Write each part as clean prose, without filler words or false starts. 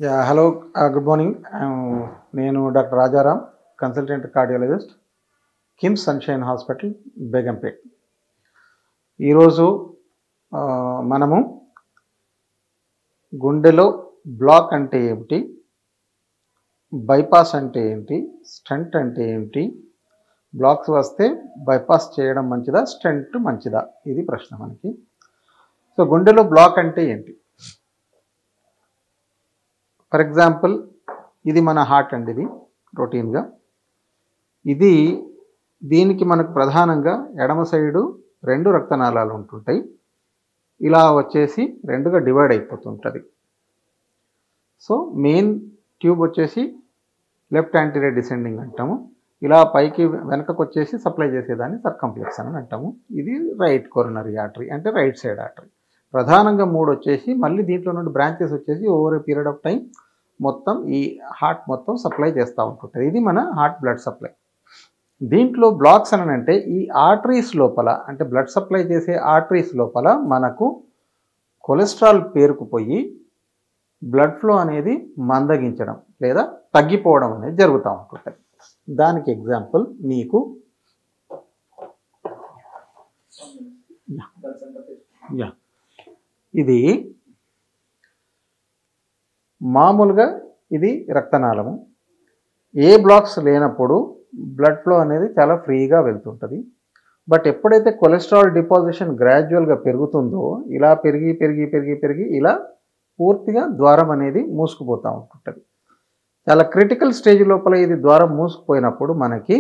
Hello good morning. నేను doctor Rajaram, consultant cardiologist, KIMS sunshine hospital, Begumpet. ఈరోజు మనము గుండెలో బ్లాక్ అంటే ఏమిటి, బైపాస్ అంటే ఏంటి, స్టంట్ అంటే ఏమిటి, బ్లాక్స్ వస్తే బైపాస్ చేయడం మంచిదా, స్టంట్ మంచిదా, ఇది ప్రశ్న మనకి. సో గుండెలో బ్లాక్ అంటే ఏంటి? ఫర్ ఎగ్జాంపుల్, ఇది మన హార్ట్ అండి, ఇది రొటీన్గా దీనికి మనకు ప్రధానంగా ఎడమ సైడు 2 రక్తనాళాలు ఉంటుంటాయి. ఇలా వచ్చేసి 2గా డివైడ్ అయిపోతుంటుంది. సో మెయిన్ ట్యూబ్ వచ్చేసి లెఫ్ట్ యాంటీరియర్ డిసెండింగ్ అంటాము. ఇలా పైకి వెనకకు వచ్చేసి సప్లై చేసేదాన్ని సర్కంఫ్లెక్స్ అని అంటాము. ఇది రైట్ కొరనరీ ఆర్టరీ, అంటే రైట్ సైడ్ ఆర్టరీ. ప్రధానంగా 3 వచ్చేసి మళ్ళీ దీంట్లో నుండి బ్రాంచెస్ వచ్చేసి over a period of time మొత్తం ఈ హార్ట్ మొత్తం సప్లై చేస్తూ ఉంటుంటుంది. ఇది మన హార్ట్ బ్లడ్ సప్లై. దీంట్లో బ్లాక్స్ అని అంటే ఈ ఆర్టరీస్ లోపల, అంటే బ్లడ్ సప్లై చేసే ఆర్టరీస్ లోపల మనకు కొలెస్ట్రాల్ పేరుకుపోయి బ్లడ్ ఫ్లో అనేది మందగించడం లేదా తగ్గిపోవడం అనేది జరుగుతూ ఉంటుంటుంది. దానికి ఎగ్జాంపుల్ మీకు ఇది మామూలుగా ఇది రక్తనాళము. ఏ బ్లాక్స్ లేనప్పుడు బ్లడ్ ఫ్లో అనేది చాలా ఫ్రీగా వెళ్తుంటుంది. బట్ ఎప్పుడైతే కొలెస్ట్రాల్ డిపాజిషన్ గ్రాడ్యువల్గా పెరుగుతుందో, ఇలా పెరిగి పెరిగి పెరిగి పెరిగి ఇలా పూర్తిగా ద్వారం అనేది మూసుకుపోతూ ఉంటుంటుంది. చాలా క్రిటికల్ స్టేజ్ లోపల ఇది ద్వారం మూసుకుపోయినప్పుడు మనకి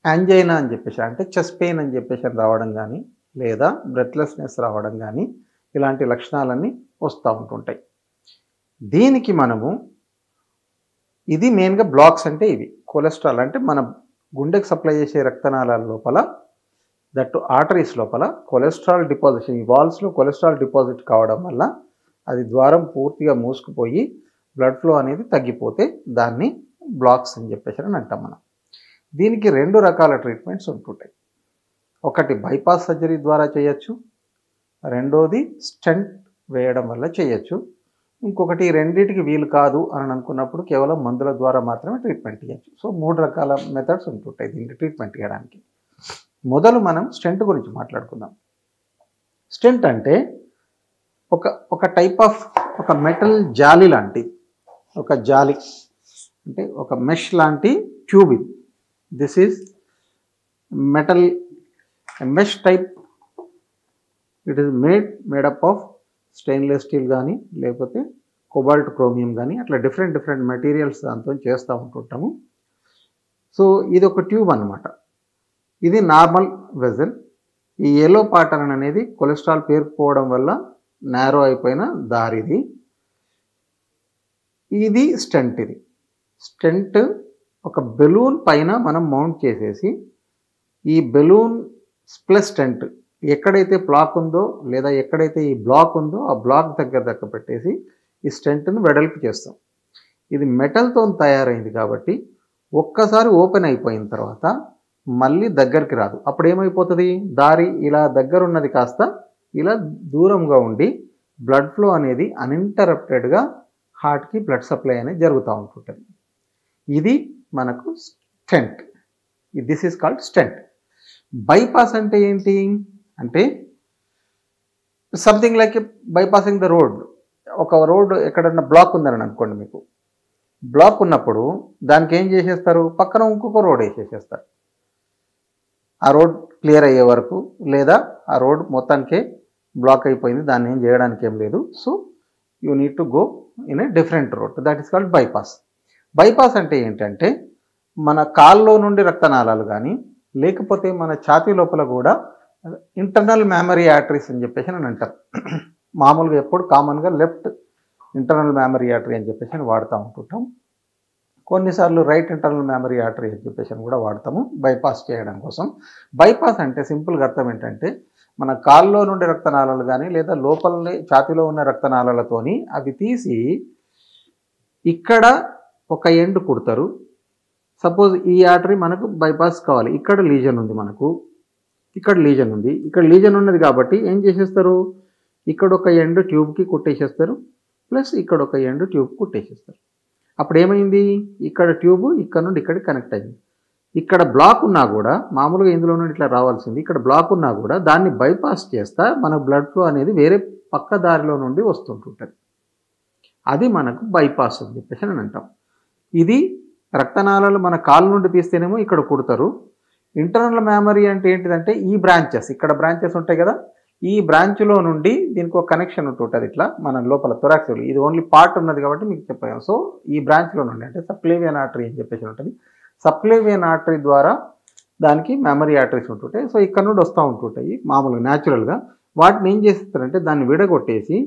యాంజైనా అని చెప్పేసి, అంటే చెస్ట్ పెయిన్ అని చెప్పేసి రావడం కానీ, లేదా బ్రెత్లెస్నెస్ రావడం కానీ, ఇలాంటి లక్షణాలన్నీ వస్తూ ఉంటుంటాయి. దీనికి మనము ఇది మెయిన్గా బ్లాక్స్ అంటే ఇవి కొలెస్ట్రాల్, అంటే మన గుండెకి సప్లై చేసే రక్తనాళాల లోపల, దట్టు ఆర్టరీస్ లోపల కొలెస్ట్రాల్ డిపాజిషన్, ఈ వాల్స్లో కొలెస్ట్రాల్ డిపాజిట్ కావడం వల్ల అది ద్వారం పూర్తిగా మూసుకుపోయి బ్లడ్ ఫ్లో అనేది తగ్గిపోతే దాన్ని బ్లాక్స్ అని చెప్పేసి అని అంటాం మనం. దీనికి 2 రకాల ట్రీట్మెంట్స్ ఉంటుంటాయి. ఒకటి బైపాస్ సర్జరీ ద్వారా చేయొచ్చు, రెండోది స్టంట్ వేయడం వల్ల చేయొచ్చు. ఇంకొకటి రెండింటికి వీలు కాదు అని అనుకున్నప్పుడు కేవలం మందుల ద్వారా మాత్రమే ట్రీట్మెంట్ ఇవ్వచ్చు. సో 3 రకాల మెథడ్స్ ఉంటుంటాయి దీనికి ట్రీట్మెంట్ ఇవ్వడానికి. మొదలు మనం స్టెంట్ గురించి మాట్లాడుకుందాం. స్టెంట్ అంటే ఒక టైప్ ఆఫ్ ఒక మెటల్ జాలి లాంటి, ఒక జాలి అంటే ఒక మెష్ లాంటి ట్యూబ్ ఇది. This is metal mesh type. It is made up of stainless steel కానీ, లేకపోతే కోబాల్ట్ క్రోమియం కానీ, అట్లా డిఫరెంట్ మెటీరియల్స్ దాంతో చేస్తూ ఉంటుంటాము. సో ఇది ఒక ట్యూబ్ అన్నమాట. ఇది నార్మల్ వెజల్. ఈ ఎల్లో పాటర్న్ అనేది కొలెస్ట్రాల్ పేరుకుపోవడం వల్ల నారో అయిపోయిన దారిది. ఇది స్టెంట్. ఇది స్టెంట్ ఒక బెలూన్ పైన మనం మౌంట్ చేసేసి, ఈ బెలూన్ ప్లస్ స్టెంట్ ఎక్కడైతే బ్లాక్ ఉందో లేదా ఎక్కడైతే ఈ బ్లాక్ ఉందో ఆ బ్లాక్ దగ్గర పెట్టేసి ఈ స్టెంట్ను వెడల్పు చేస్తాం. ఇది మెటల్తో తయారైంది కాబట్టి ఒక్కసారి ఓపెన్ అయిపోయిన తర్వాత మళ్ళీ దగ్గరికి రాదు. అప్పుడు ఏమైపోతుంది, దారి ఇలా దగ్గర ఉన్నది కాస్త ఇలా దూరంగా ఉండి బ్లడ్ ఫ్లో అనేది అన్ఇంటరప్టెడ్గా హార్ట్కి బ్లడ్ సప్లై అనేది జరుగుతూ ఉంటుంటుంది. ఇది మనకు stent. This is called stent. Bypass అంటే ఏంటి అంటే something like bypassing the road. ఒక రోడ్ ఎక్కడన్నా బ్లాక్ ఉందని అనుకోండి, మీకు బ్లాక్ ఉన్నప్పుడు దానికి ఏం చేసేస్తారు, పక్కన ఇంకొక రోడ్ వేసేసేస్తారు ఆ రోడ్ క్లియర్ అయ్యే వరకు, లేదా ఆ రోడ్ మొత్తానికే బ్లాక్ అయిపోయింది, దాన్ని ఏం చేయడానికి ఏం లేదు. So you need to go in a different road. That is called bypass. Bypass అంటే ఏంటంటే మన కాల్లో నుండి రక్తనాళాలు కానీ, లేకపోతే మన ఛాతీ లోపల కూడా ఇంటర్నల్ మ్యామరీ ఆర్టరీస్ అని చెప్పేసి అని అంటారు. మామూలుగా ఎప్పుడు కామన్గా లెఫ్ట్ ఇంటర్నల్ మ్యామరీ ఆర్టరీ అని చెప్పేసి అని వాడుతూ ఉంటుంటాం. కొన్నిసార్లు రైట్ ఇంటర్నల్ మ్యామరీ ఆర్టరీ అని చెప్పేసి అని కూడా వాడతాము బైపాస్ చేయడం కోసం. బైపాస్ అంటే సింపుల్గా అర్థం ఏంటంటే మన కాల్లో నుండి రక్తనాళాలు కానీ, లేదా లోపలనే ఛాతీలో ఉన్న రక్తనాళాలతోని అవి తీసి ఇక్కడ ఒక ఎండ్ కుడతారు. సపోజ్ ఈ ఆర్టరీ మనకు బైపాస్ కావాలి, ఇక్కడ లీజన్ ఉంది, మనకు ఇక్కడ లీజన్ ఉంది, ఇక్కడ లీజన్ ఉన్నది కాబట్టి ఏం చేసేస్తారు, ఇక్కడ ఒక ఎండ్ ట్యూబ్కి కుట్టేసేస్తారు, ప్లస్ ఇక్కడ ఒక ఎండ్ ట్యూబ్ కుట్టేసేస్తారు. అప్పుడు ఏమైంది, ఇక్కడ ట్యూబ్ ఇక్కడ నుండి ఇక్కడికి కనెక్ట్ అయింది. ఇక్కడ బ్లాక్ ఉన్నా కూడా మామూలుగా ఇందులో నుండి ఇట్లా రావాల్సింది, ఇక్కడ బ్లాక్ ఉన్నా కూడా దాన్ని బైపాస్ చేస్తా మన బ్లడ్ ఫ్లో అనేది వేరే పక్క దారిలో నుండి వస్తుంటుంటుంది. అది మనకు బైపాస్ అని చెప్పేసి అని అంటాం. ఇది రక్తనాళాలు మన కాలు నుండి తీస్తేనేమో ఇక్కడ కుడతారు. ఇంటర్నల్ మెమరీ అంటే ఏంటిదంటే ఈ బ్రాంచెస్, ఇక్కడ బ్రాంచెస్ ఉంటాయి కదా, ఈ బ్రాంచ్లో నుండి దీనికి ఒక కనెక్షన్ ఉంటుంటుంది. ఇట్లా మన లోపల థొరాక్స్, ఇది ఓన్లీ పార్ట్ ఉన్నది కాబట్టి మీకు చెప్పాము. సో ఈ బ్రాంచ్లో నుండి అంటే సబ్క్లేవియన్ ఆర్టరీ అని చెప్పేసి ఉంటుంది. సబ్క్లేవియన్ ఆర్టరీ ద్వారా దానికి మెమరీ ఆర్టరీస్ ఉంటుంటాయి. సో ఇక్కడ నుండి వస్తూ ఉంటుంటాయి మామూలుగా న్యాచురల్గా. వాటిని ఏం చేస్తారంటే దాన్ని విడగొట్టేసి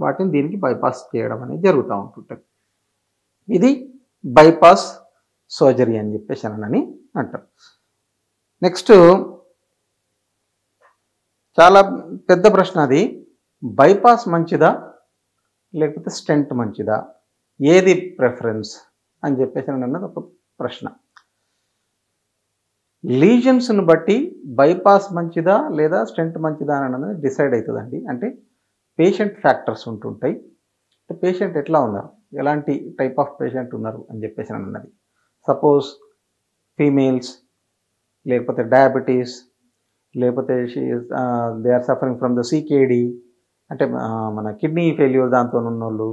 వాటిని దీనికి బైపాస్ చేయడం అనేది జరుగుతూ ఉంటుంటుంది. ఇది బైపాస్ సర్జరీ అని చెప్పేసి అని అంటారు. నెక్స్ట్ చాలా పెద్ద ప్రశ్న, అది బైపాస్ మంచిదా లేకపోతే స్టెంట్ మంచిదా, ఏది ప్రిఫరెన్స్ అని చెప్పేసి అన్నది ఒక ప్రశ్న. లీజన్స్ను బట్టి బైపాస్ మంచిదా లేదా స్టెంట్ మంచిదా అన్నది డిసైడ్ అవుతుందండి. అంటే పేషెంట్ ఫ్యాక్టర్స్ ఉంటుంటాయి. పేషెంట్ ఎట్లా ఉన్నారు, ఎలాంటి టైప్ ఆఫ్ పేషెంట్ ఉన్నారు అని చెప్పేసి అన్నది. సపోజ్ ఫీమేల్స్, లేకపోతే డయాబెటీస్, లేకపోతే they are suffering from the CKD అంటే మన కిడ్నీ ఫెయిల్యూర్ దాంతో ఉన్నోళ్ళు,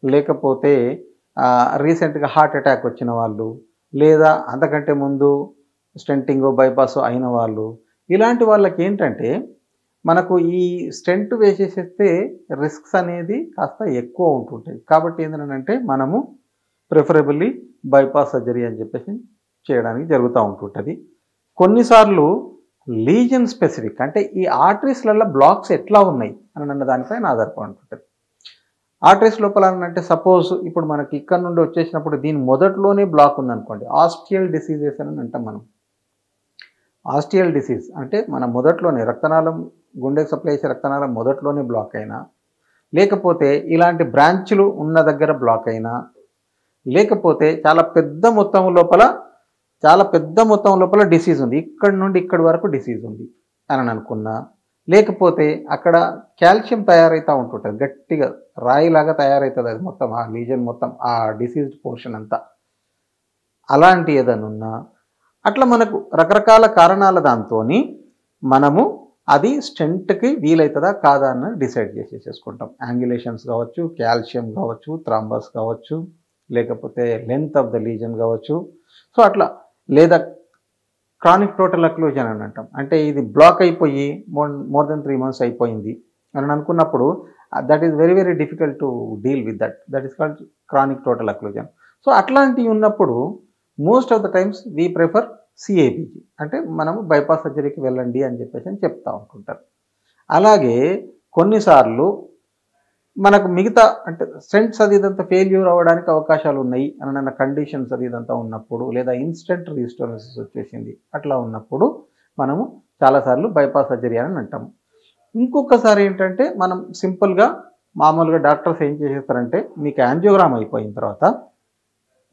లేకపోతే రీసెంట్గా హార్ట్ అటాక్ వచ్చిన వాళ్ళు, లేదా అంతకంటే ముందు స్టెంటింగ్ బైపాస్ అయిన వాళ్ళు, ఇలాంటి వాళ్ళకి ఏంటంటే మనకు ఈ స్టెంట్ వేసేసేస్తే రిస్క్స్ అనేది కాస్త ఎక్కువ ఉంటుంటాయి. కాబట్టి ఏంటంటే మనము ప్రిఫరబుల్లీ బైపాస్ సర్జరీ అని చెప్పేసి చేయడానికి జరుగుతూ ఉంటుంటుంది. కొన్నిసార్లు లీజన్ స్పెసిఫిక్ అంటే ఈ ఆర్టరీస్లలో బ్లాక్స్ ఎట్లా ఉన్నాయి అని అన్న దానిపైన ఆధారపడి ఉంటుంది. ఆర్టరీస్ లోపల అంటే సపోజ్ ఇప్పుడు మనకి ఇక్కడ నుండి వచ్చేసినప్పుడు దీని మొదట్లోనే బ్లాక్ ఉందనుకోండి, ఆస్టియల్ డిసీజెస్ అని అంటాం మనం. ఆస్టియల్ డిసీజ్ అంటే మన మొదట్లోనే రక్తనాళం, గుండెకి సప్లై చేసే రక్తనాళం మొదట్లోనే బ్లాక్ అయినా, లేకపోతే ఇలాంటి బ్రాంచ్లు ఉన్న దగ్గర బ్లాక్ అయినా, లేకపోతే చాలా పెద్ద మొత్తం లోపల డిసీజ్ ఉంది, ఇక్కడ నుండి ఇక్కడి వరకు డిసీజ్ ఉంది అని అనుకున్నా, లేకపోతే అక్కడ కాల్షియం తయారవుతూ ఉంటుంటుంది, గట్టిగా రాయిలాగా తయారవుతుంది అది మొత్తం, ఆ లీజన్ మొత్తం, ఆ డిసీజ్డ్ పోర్షన్ అంతా, అలాంటి ఏదైనా ఉన్నా, అట్లా మనకు రకరకాల కారణాల దాంతో మనము అది స్టెంట్కి వీలవుతుందా కాదా అని డిసైడ్ చేసేసుకుంటాం. యాంగులేషన్స్ కావచ్చు, కాల్షియం కావచ్చు, థ్రాంబస్ కావచ్చు, లేకపోతే లెంత్ ఆఫ్ ద లీజన్ కావచ్చు. సో అట్లా, లేదా క్రానిక్ టోటల్ అక్లూజన్ అని అంటాం. అంటే ఇది బ్లాక్ అయిపోయి మోర్ దెన్ 3 months అయిపోయింది అని అనుకున్నప్పుడు that is very very difficult to deal with that is called chronic total occlusion. So అట్లాంటివి ఉన్నప్పుడు most of the times we prefer CABG, అంటే మనము బైపాస్ సర్జరీకి వెళ్ళండి అని చెప్పేసి చెప్తూ ఉంటుంటారు. అలాగే కొన్నిసార్లు మనకు మిగతా అంటే స్టెంట్స్ అది ఇదంతా ఫెయిల్యూర్ అవ్వడానికి అవకాశాలు ఉన్నాయి అన్న కండిషన్స్ అది ఇదంతా ఉన్నప్పుడు, లేదా ఇన్స్టెంట్ రీస్టోరెన్సిస్ వచ్చేసింది అట్లా ఉన్నప్పుడు మనము చాలాసార్లు బైపాస్ సర్జరీ అని అంటాము. ఇంకొకసారి ఏంటంటే మనం సింపుల్గా మామూలుగా డాక్టర్స్ ఏం చేసేస్తారంటే మీకు యాంజియోగ్రామ్ అయిపోయిన తర్వాత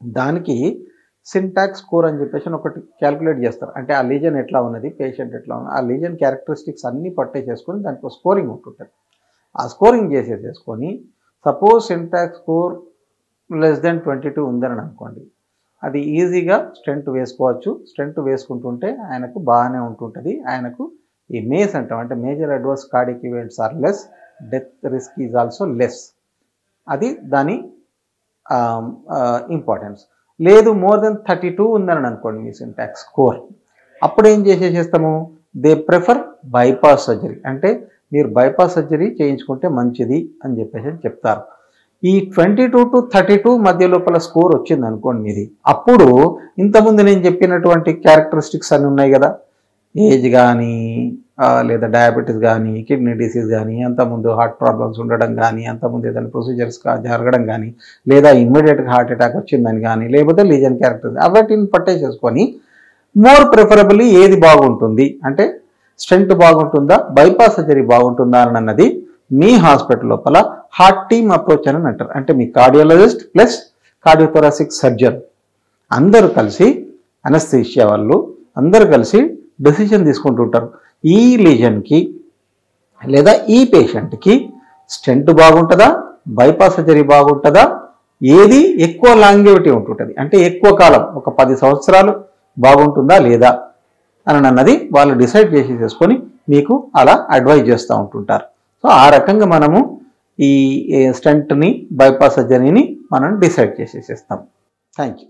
దానికి సింటాక్స్ స్కోర్ అని చెప్పేసి ఒకటి క్యాలిక్యులేట్ చేస్తారు. అంటే ఆ లీజన్ ఎట్లా ఉన్నది, పేషెంట్ ఎట్లా ఉన్నది, ఆ లీజన్ క్యారెక్టరిస్టిక్స్ అన్నీ పట్టేసేసుకొని దానికి స్కోరింగ్ ఉంటుంటుంది. ఆ స్కోరింగ్ చేసేసుకొని suppose syntax score less than 22 ఉందని అనుకోండి, అది ఈజీగా స్టెంట్ వేసుకోవచ్చు. స్టెంట్ వేసుకుంటుంటే ఆయనకు బాగానే ఉంటుంటుంది. ఆయనకు ఈ మేస్ అంటాం, అంటే major adverse cardiac events are less, death risk is also less. అది దాని ఇంపార్టెన్స్. లేదు మోర్ దెన్ 32 ఉందని అనుకోండి మీ సింటాక్స్ స్కోర్, అప్పుడు ఏం చేసేస్తాము, దే ప్రిఫర్ బైపాస్ సర్జరీ, అంటే మీరు బైపాస్ సర్జరీ చేయించుకుంటే మంచిది అని చెప్పేసి చెప్తారు. ఈ 22 to 32 మధ్య లోపల స్కోర్ వచ్చింది అనుకోండి మీది, అప్పుడు ఇంతకుముందు నేను చెప్పినటువంటి క్యారెక్టరిస్టిక్స్ అన్నీ ఉన్నాయి కదా, ఏజ్ కానీ, లేదా డయాబెటీస్ కానీ, కిడ్నీ డిసీజ్ కానీ, అంతకుముందు హార్ట్ ప్రాబ్లమ్స్ ఉండడం కానీ, అంతకుముందు ఏదైనా ప్రొసీజర్స్ జరగడం కానీ, లేదా ఇమ్మీడియట్గా హార్ట్ అటాక్ వచ్చిందని కానీ, లేకపోతే లీజన్ క్యారెక్టర్స్ అవటిని పట్టేసేసుకొని మోర్ ప్రిఫరబుల్లీ ఏది బాగుంటుంది అంటే స్టెంట్ బాగుంటుందా బైపాస్ సర్జరీ బాగుంటుందా అని అన్నది మీ హాస్పిటల్ లోపల హార్ట్ టీమ్ అప్రోచ్ అని అంటారు. అంటే మీ కార్డియాలజిస్ట్ ప్లస్ కార్డియోథొరాసిక్ సర్జన్ అందరూ కలిసి, అనస్థీషియా వాళ్ళు అందరూ కలిసి డెసిషన్ తీసుకుంటుంటారు. ఈ లీజన్కి లేదా ఈ పేషెంట్కి స్టెంట్ బాగుంటుందా బైపాస్ సర్జరీ బాగుంటుందా, ఏది ఎక్కువ లాంగివిటీ ఉంటుంటుంది అంటే ఎక్కువ కాలం ఒక 10 సంవత్సరాలు బాగుంటుందా లేదా అని అన్నది వాళ్ళు డిసైడ్ చేసుకొని మీకు అలా అడ్వైజ్ చేస్తూ ఉంటుంటారు. సో ఆ రకంగా మనము ఈ స్టంట్ని బైపాస్ సర్జరీని మనం డిసైడ్ చేసేసేస్తాం. Thank you.